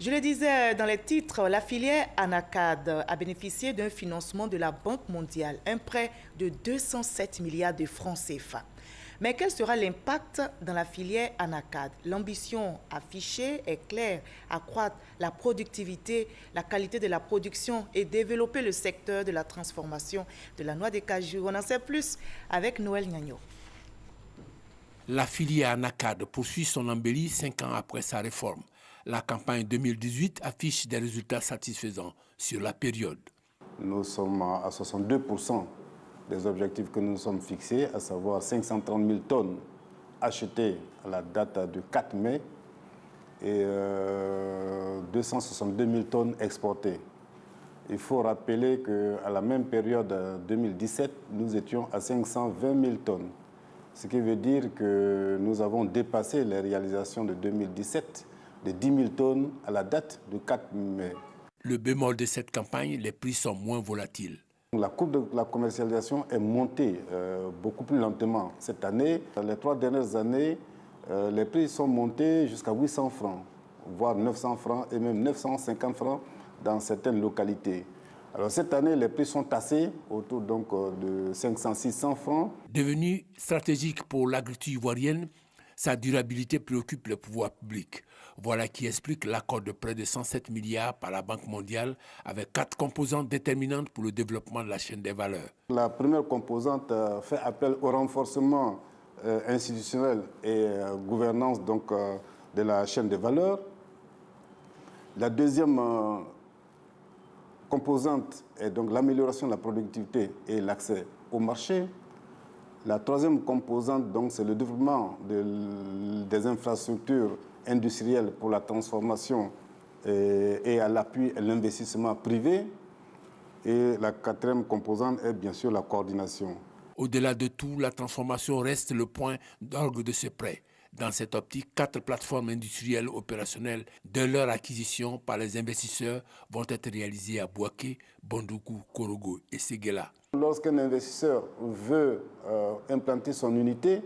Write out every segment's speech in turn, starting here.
Je le disais dans les titres, la filière ANACAD a bénéficié d'un financement de la Banque mondiale, un prêt de 207 milliards de francs CFA. Mais quel sera l'impact dans la filière ANACAD? L'ambition affichée est claire, accroître la productivité, la qualité de la production et développer le secteur de la transformation de la noix de cajou. On en sait plus avec Noël Gnagno. La filière ANACAD poursuit son embellie 5 ans après sa réforme. La campagne 2018 affiche des résultats satisfaisants sur la période. Nous sommes à 62% des objectifs que nous nous sommes fixés, à savoir 530 000 tonnes achetées à la date du 4 mai et 262 000 tonnes exportées. Il faut rappeler qu'à la même période 2017, nous étions à 520 000 tonnes. Ce qui veut dire que nous avons dépassé les réalisations de 2017 de 10 000 tonnes à la date du 4 mai. Le bémol de cette campagne, les prix sont moins volatiles. La courbe de la commercialisation est montée beaucoup plus lentement cette année. Dans les 3 dernières années, les prix sont montés jusqu'à 800 francs, voire 900 francs et même 950 francs dans certaines localités. Alors cette année, les prix sont tassés autour donc de 500-600 francs. Devenue stratégique pour l'agriculture ivoirienne, sa durabilité préoccupe le pouvoir public. Voilà qui explique l'accord de près de 107 milliards par la Banque mondiale avec 4 composantes déterminantes pour le développement de la chaîne des valeurs. La première composante fait appel au renforcement institutionnel et gouvernance donc, de la chaîne des valeurs. La deuxième composante est donc l'amélioration de la productivité et l'accès au marché. La troisième composante, donc, c'est le développement des infrastructures industrielles pour la transformation et à l'appui et l'investissement privé. Et la quatrième composante est bien sûr la coordination. Au-delà de tout, la transformation reste le point d'orgue de ce prêt. Dans cette optique, 4 plateformes industrielles opérationnelles de leur acquisition par les investisseurs vont être réalisées à Bouaké, Bondoukou, Korogo et Séguéla. Lorsqu'un investisseur veut implanter son unité,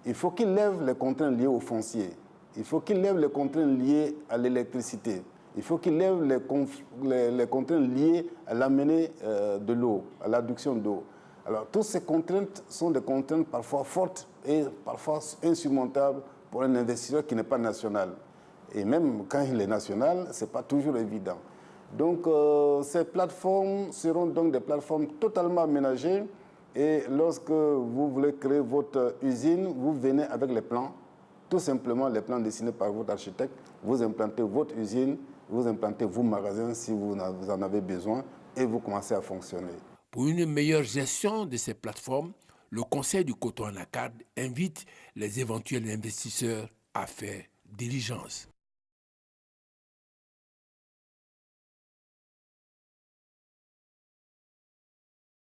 il faut qu'il lève les contraintes liées au foncier. Il faut qu'il lève les contraintes liées à l'électricité. Il faut qu'il lève les contraintes liées à l'amener de l'eau, à l'adduction d'eau. Alors, toutes ces contraintes sont des contraintes parfois fortes et parfois insurmontables pour un investisseur qui n'est pas national. Et même quand il est national, ce n'est pas toujours évident. Donc, ces plateformes seront donc des plateformes totalement aménagées. Et lorsque vous voulez créer votre usine, vous venez avec les plans, tout simplement les plans dessinés par votre architecte. Vous implantez votre usine, vous implantez vos magasins si vous en avez besoin et vous commencez à fonctionner. Pour une meilleure gestion de ces plateformes, le Conseil du coton ANACAD invite les éventuels investisseurs à faire diligence.